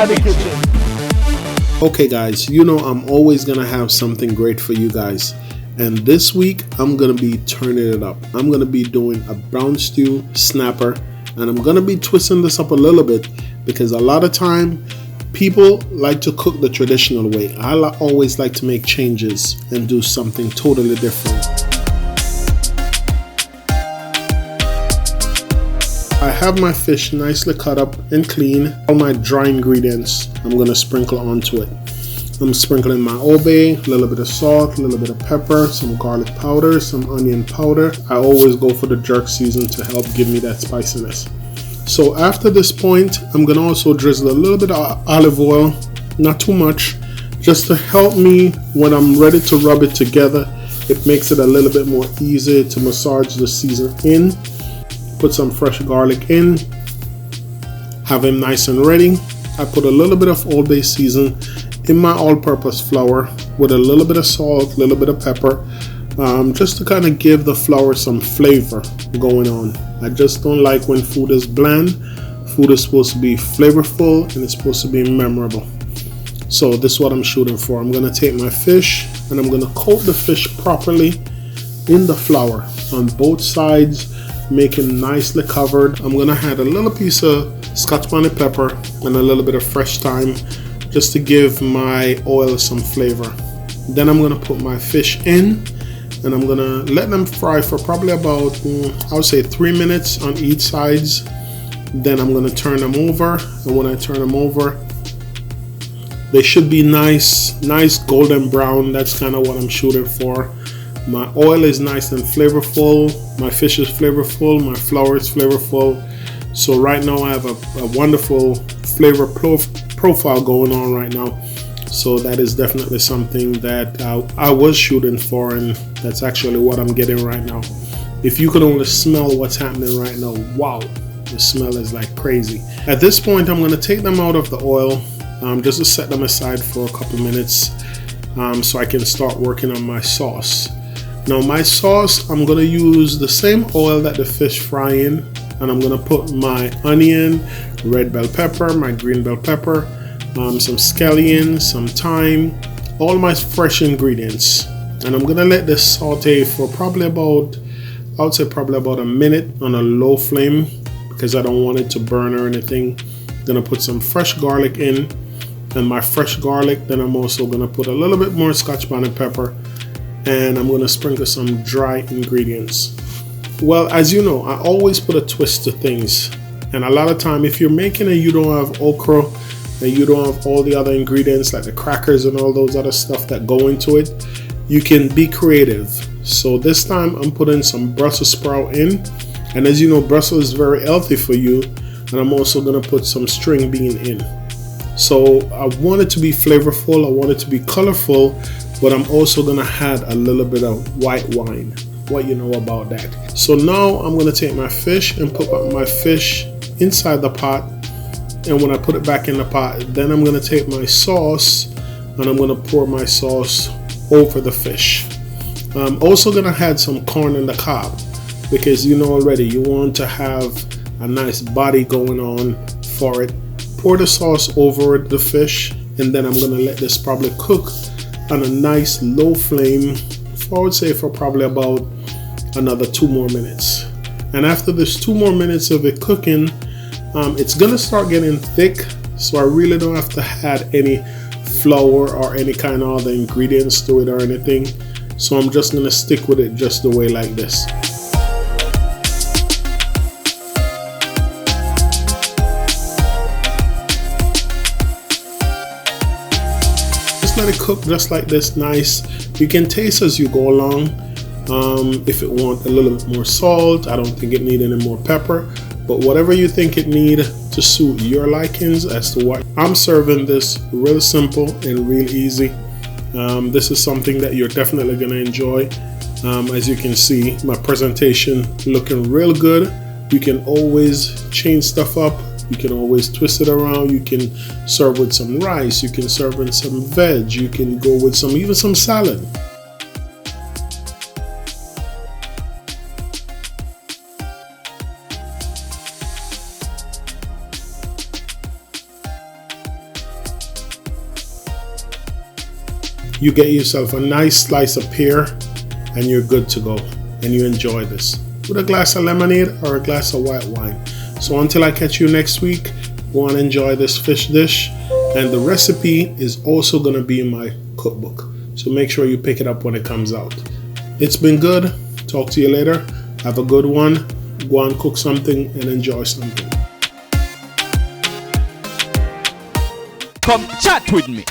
the kitchen. Okay guys, you know I'm always gonna have something great for you guys. And this week I'm gonna be turning it up. I'm gonna be doing a brown stew snapper, and I'm gonna be twisting this up a little bit because a lot of time people like to cook the traditional way. I always like to make changes and do something totally different. I have my fish nicely cut up and clean. All my dry ingredients I'm going to sprinkle onto it. I'm sprinkling my Old Bay, a little bit of salt, a little bit of pepper, some garlic powder, some onion powder. I always go for the jerk season to help give me that spiciness. So after this point, I'm going to also drizzle a little bit of olive oil, not too much, just to help me when I'm ready to rub it together. It makes it a little bit more easy to massage the season in. Put some fresh garlic in, have him nice and ready. I put a little bit of Old Bay season in my all-purpose flour with a little bit of salt, a little bit of pepper, just to kind of give the flour some flavor going on. I just don't like when food is bland. Food is supposed to be flavorful and it's supposed to be memorable. So this is what I'm shooting for. I'm gonna take my fish and I'm gonna coat the fish properly in the flour on both sides, make it nicely covered. I'm gonna add a little piece of Scotch bonnet pepper and a little bit of fresh thyme just to give my oil some flavor. Then I'm gonna put my fish in and I'm gonna let them fry for probably about I would say 3 minutes on each sides. Then I'm gonna turn them over, and when I turn them over, they should be nice golden brown. That's kind of what I'm shooting for. My oil is nice and flavorful, my fish is flavorful, my flour is flavorful. So right now I have a wonderful flavor profile going on right now. So that is definitely something that I was shooting for, and that's actually what I'm getting right now. If you could only smell what's happening right now, wow, the smell is like crazy. At this point I'm going to take them out of the oil just to set them aside for a couple minutes so I can start working on my sauce. Now my sauce, I'm going to use the same oil that the fish fry in, and I'm going to put my onion, red bell pepper, my green bell pepper, some scallion, some thyme, all my fresh ingredients. And I'm going to let this saute for probably about, I would say probably about a minute on a low flame because I don't want it to burn or anything. I'm going to put some fresh garlic in, and my fresh garlic, then I'm also going to put a little bit more Scotch bonnet pepper, and I'm going to sprinkle some dry ingredients. Well, as you know, I always put a twist to things, and a lot of time if you're making it, you don't have okra and you don't have all the other ingredients like the crackers and all those other stuff that go into it, you can be creative. So this time I'm putting some Brussels sprout in, and as you know, Brussels is very healthy for you, and I'm also going to put some string bean in. So I want it to be flavorful, I want it to be colorful, but I'm also going to add a little bit of white wine. What you know about that. So now I'm going to take my fish and put my fish inside the pot, and when I put it back in the pot, then I'm going to take my sauce and I'm going to pour my sauce over the fish. I'm also going to add some corn in the cob because you know already you want to have a nice body going on for it. Pour the sauce over the fish, and then I'm going to let this probably cook on a nice low flame for, I would say, for probably about another 2 more minutes. And after this 2 more minutes of it cooking, it's gonna start getting thick, so I really don't have to add any flour or any kind of other ingredients to it or anything. So I'm just gonna stick with it just the way like this. Let it cook just like this, nice. You can taste as you go along. If it wants a little bit more salt, I don't think it need any more pepper, but whatever you think it need to suit your likings as to what. I'm serving this real simple and real easy. This is something that you're definitely going to enjoy. As you can see, my presentation looking real good. You can always change stuff up. You can always twist it around. You can serve with some rice. You can serve with some veg. You can go with even some salad. you get yourself a nice slice of pear and you're good to go. And you enjoy this with a glass of lemonade or a glass of white wine. So until I catch you next week, go and enjoy this fish dish. And the recipe is also going to be in my cookbook. So make sure you pick it up when it comes out. It's been good. Talk to you later. Have a good one. Go and cook something and enjoy something. Come chat with me.